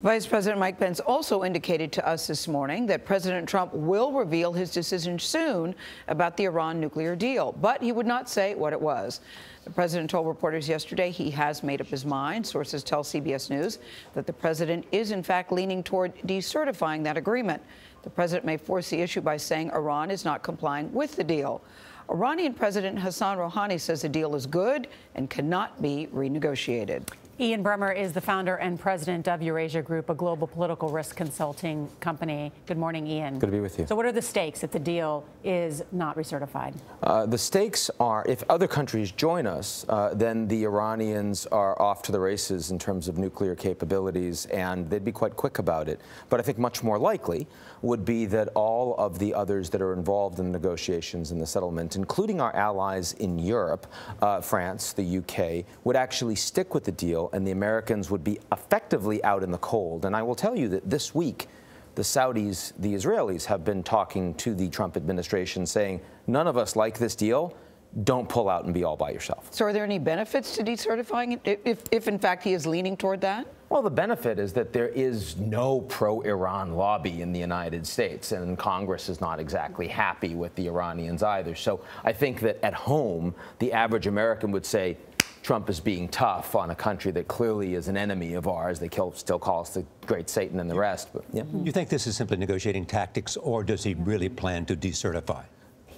Vice President Mike Pence also indicated to us this morning that President Trump will reveal his decision soon about the Iran nuclear deal, but he would not say what it was. The president told reporters yesterday he has made up his mind. Sources tell CBS News that the president is in fact leaning toward decertifying that agreement. The president may force the issue by saying Iran is not complying with the deal. Iranian President Hassan Rouhani says the deal is good and cannot be renegotiated. Ian Bremmer is the founder and president of Eurasia Group, a global political risk consulting company. Good morning, Ian. Good to be with you. So what are the stakes if the deal is not recertified? The stakes are, if other countries join us, then the Iranians are off to the races in terms of nuclear capabilities, and they'd be quite quick about it. But I think much more likely would be that all of the others that are involved in the negotiations and the settlement, including our allies in Europe, France, the UK, would actually stick with the deal, and the Americans would be effectively out in the cold. And I will tell you that this week, the Saudis, the Israelis have been talking to the Trump administration saying, none of us like this deal. Don't pull out and be all by yourself. So are there any benefits to decertifying it, if in fact he is leaning toward that? Well, the benefit is that there is no pro-Iran lobby in the United States, and Congress is not exactly happy with the Iranians either. So I think that at home, the average American would say, Trump is being tough on a country that clearly is an enemy of ours. They still call us the great Satan and the rest. But, yeah. You think this is simply negotiating tactics, or does he really plan to decertify?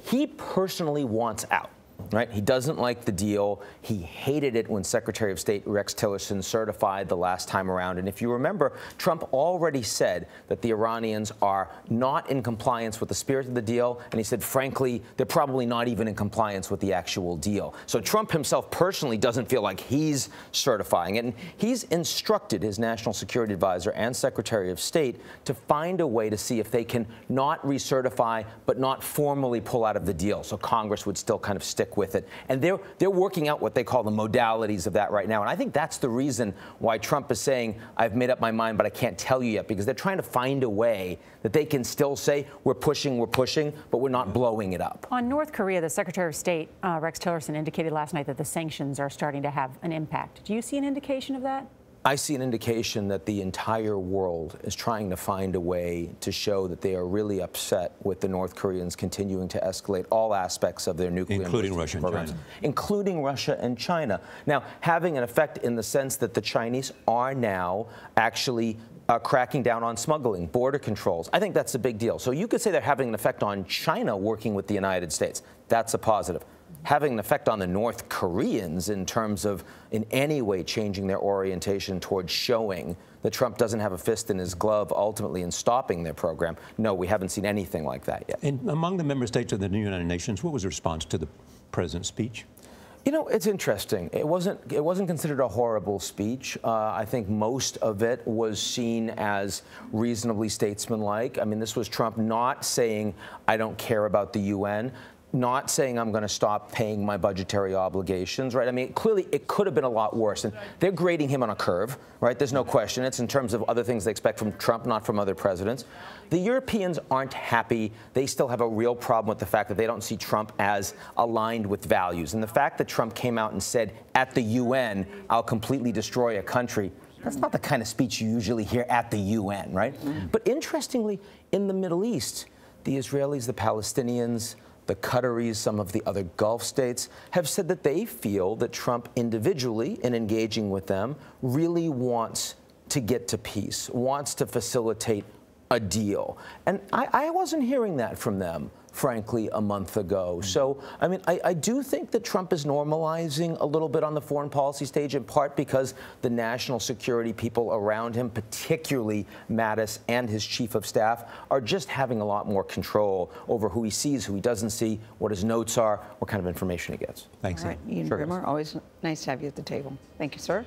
He personally wants out. Right? He doesn't like the deal. He hated it when Secretary of State Rex Tillerson certified the last time around. And if you remember, Trump already said that the Iranians are not in compliance with the spirit of the deal. And he said, frankly, they're probably not even in compliance with the actual deal. So Trump himself personally doesn't feel like he's certifying it. And he's instructed his national security advisor and Secretary of State to find a way to see if they can not recertify, but not formally pull out of the deal. So Congress would still kind of stick with it. And they're working out what they call the modalities of that right now. And I think that's the reason why Trump is saying, I've made up my mind, but I can't tell you yet, because they're trying to find a way that they can still say, we're pushing, but we're not blowing it up. On North Korea, the Secretary of State, Rex Tillerson, indicated last night that the sanctions are starting to have an impact. Do you see an indication of that? I see an indication that the entire world is trying to find a way to show that they are really upset with the North Koreans continuing to escalate all aspects of their nuclear including Russia and China. Including Russia and China. Now, having an effect in the sense that the Chinese are now actually cracking down on smuggling, border controls. I think that's a big deal. So you could say they're having an effect on China working with the United States. That's a positive. Having an effect on the North Koreans in terms of in any way changing their orientation towards showing that Trump doesn't have a fist in his glove ultimately in stopping their program. No, we haven't seen anything like that yet. And among the member states of the United Nations, what was the response to the president's speech? You know, it's interesting. It wasn't considered a horrible speech. I think most of it was seen as reasonably statesmanlike. I mean, this was Trump not saying, I don't care about the UN, not saying I'm going to stop paying my budgetary obligations, right? I mean, clearly it could have been a lot worse. And they're grading him on a curve, right? There's no question. It's in terms of other things they expect from Trump, not from other presidents. The Europeans aren't happy. They still have a real problem with the fact that they don't see Trump as aligned with values. And the fact that Trump came out and said, at the UN, I'll completely destroy a country, that's not the kind of speech you usually hear at the UN, right? But interestingly, in the Middle East, the Israelis, the Palestinians, the Qataris, some of the other Gulf states have said that they feel that Trump individually, in engaging with them, really wants to get to peace, wants to facilitate a deal. And I wasn't hearing that from them, frankly, a month ago. So, I mean, I do think that Trump is normalizing a little bit on the foreign policy stage, in part because the national security people around him, particularly Mattis and his chief of staff, are just having a lot more control over who he sees, who he doesn't see, what his notes are, what kind of information he gets. Thanks. All right, Ian Bremmer, always nice to have you at the table. Thank you, sir.